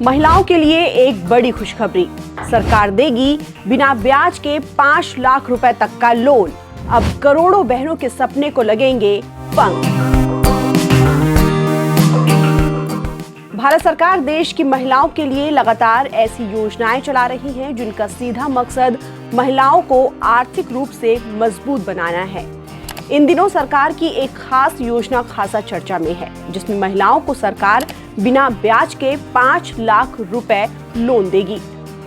महिलाओं के लिए एक बड़ी खुशखबरी। सरकार देगी बिना ब्याज के 5 लाख रुपए तक का लोन। अब करोड़ों बहनों के सपने को लगेंगे पंख। भारत सरकार देश की महिलाओं के लिए लगातार ऐसी योजनाएं चला रही है जिनका सीधा मकसद महिलाओं को आर्थिक रूप से मजबूत बनाना है। इन दिनों सरकार की एक खास योजना खासा चर्चा में है, जिसमें महिलाओं को सरकार बिना ब्याज के 5 लाख रुपए लोन देगी।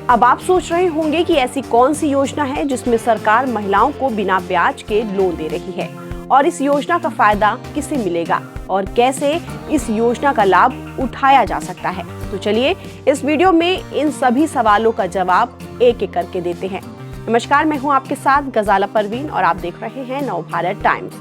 अब आप सोच रहे होंगे कि ऐसी कौन सी योजना है जिसमें सरकार महिलाओं को बिना ब्याज के लोन दे रही है और इस योजना का फायदा किसे मिलेगा और कैसे इस योजना का लाभ उठाया जा सकता है। तो चलिए इस वीडियो में इन सभी सवालों का जवाब एक एक करके देते हैं। नमस्कार, मैं हूं आपके साथ गजाला परवीन और आप देख रहे हैं नवभारत टाइम्स।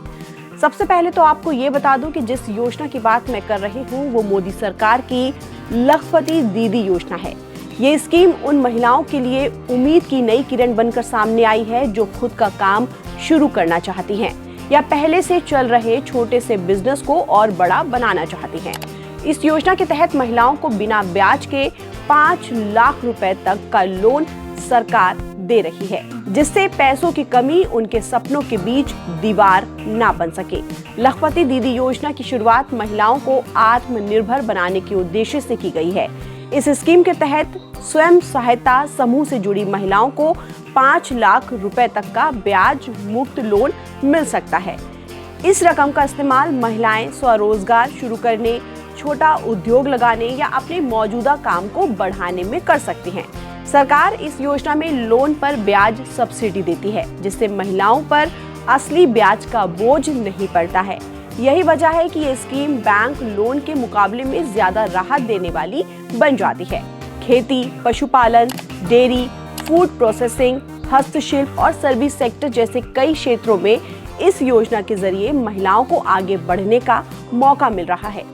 सबसे पहले तो आपको ये बता दूं कि जिस योजना की बात मैं कर रही हूं वो मोदी सरकार की लखपति दीदी योजना है। ये स्कीम उन महिलाओं के लिए उम्मीद की नई किरण बनकर सामने आई है जो खुद का काम शुरू करना चाहती हैं या पहले से चल रहे छोटे से बिजनेस को और बड़ा बनाना चाहती हैं। इस योजना के तहत महिलाओं को बिना ब्याज के 5 लाख रुपए तक का लोन सरकार दे रही है, जिससे पैसों की कमी उनके सपनों के बीच दीवार ना बन सके। लखपति दीदी योजना की शुरुआत महिलाओं को आत्मनिर्भर बनाने के उद्देश्य से की गई है। इस स्कीम के तहत स्वयं सहायता समूह से जुड़ी महिलाओं को 5 लाख रुपए तक का ब्याज मुक्त लोन मिल सकता है। इस रकम का इस्तेमाल महिलाएं स्वरोजगार शुरू करने, छोटा उद्योग लगाने या अपने मौजूदा काम को बढ़ाने में कर सकती हैं। सरकार इस योजना में लोन पर ब्याज सब्सिडी देती है, जिससे महिलाओं पर असली ब्याज का बोझ नहीं पड़ता है। यही वजह है कि ये स्कीम बैंक लोन के मुकाबले में ज्यादा राहत देने वाली बन जाती है। खेती, पशुपालन, डेयरी, फूड प्रोसेसिंग, हस्तशिल्प और सर्विस सेक्टर जैसे कई क्षेत्रों में इस योजना के जरिए महिलाओं को आगे बढ़ने का मौका मिल रहा है।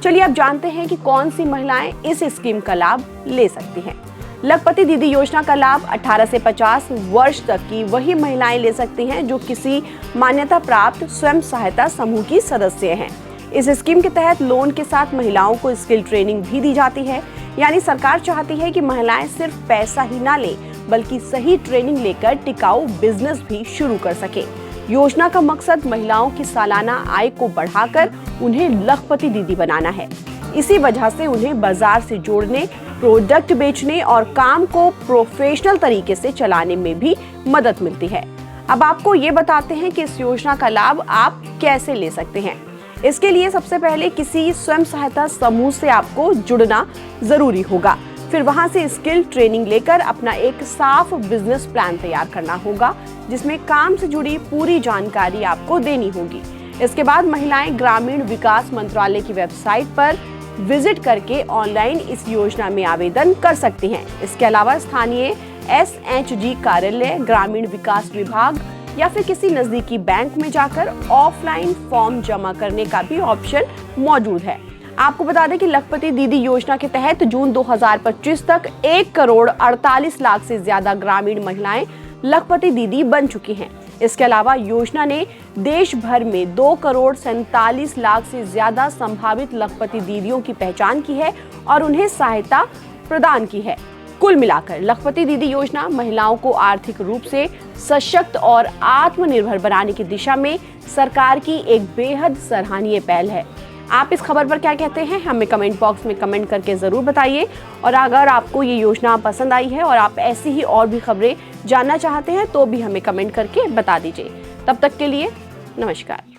चलिए अब जानते हैं कि कौन सी महिलाएं इस स्कीम का लाभ ले सकती हैं। लखपति दीदी योजना का लाभ 18 से 50 वर्ष तक की वही महिलाएं ले सकती हैं जो किसी मान्यता प्राप्त स्वयं सहायता समूह की सदस्य हैं। इस स्कीम के तहत लोन के साथ महिलाओं को स्किल ट्रेनिंग भी दी जाती है। यानी सरकार चाहती है कि महिलाएं सिर्फ पैसा ही ना लें, बल्कि सही ट्रेनिंग लेकर टिकाऊ बिजनेस भी शुरू कर सके। योजना का मकसद महिलाओं की सालाना आय को बढ़ाकर उन्हें लखपति दीदी बनाना है। इसी वजह से उन्हें बाजार से जोड़ने, प्रोडक्ट बेचने और काम को प्रोफेशनल तरीके से चलाने में भी मदद मिलती है। अब आपको ये बताते हैं कि इस योजना का लाभ आप कैसे ले सकते हैं। इसके लिए सबसे पहले किसी स्वयं सहायता समूह से आपको जुड़ना जरूरी होगा। फिर वहां से स्किल ट्रेनिंग लेकर अपना एक साफ बिजनेस प्लान तैयार करना होगा, जिसमें काम से जुड़ी पूरी जानकारी आपको देनी होगी। इसके बाद महिलाएं ग्रामीण विकास मंत्रालय की वेबसाइट पर विजिट करके ऑनलाइन इस योजना में आवेदन कर सकती हैं। इसके अलावा स्थानीय SHG कार्यालय, ग्रामीण विकास विभाग या फिर किसी नजदीकी बैंक में जाकर ऑफलाइन फॉर्म जमा करने का भी ऑप्शन मौजूद है। आपको बता दें कि लखपति दीदी योजना के तहत जून 2025 तक 1 करोड़ 48 लाख से ज्यादा ग्रामीण महिलाएं लखपति दीदी बन चुकी हैं। इसके अलावा योजना ने देश भर में 2 करोड़ 47 लाख से ज्यादा संभावित लखपति दीदियों की पहचान की है और उन्हें सहायता प्रदान की है। कुल मिलाकर लखपति दीदी योजना महिलाओं को आर्थिक रूप से सशक्त और आत्मनिर्भर बनाने की दिशा में सरकार की एक बेहद सराहनीय पहल है। आप इस खबर पर क्या कहते हैं, हमें कमेंट बॉक्स में कमेंट करके जरूर बताइए। और अगर आपको ये योजना पसंद आई है और आप ऐसी ही और भी खबरें जानना चाहते हैं तो भी हमें कमेंट करके बता दीजिए। तब तक के लिए नमस्कार।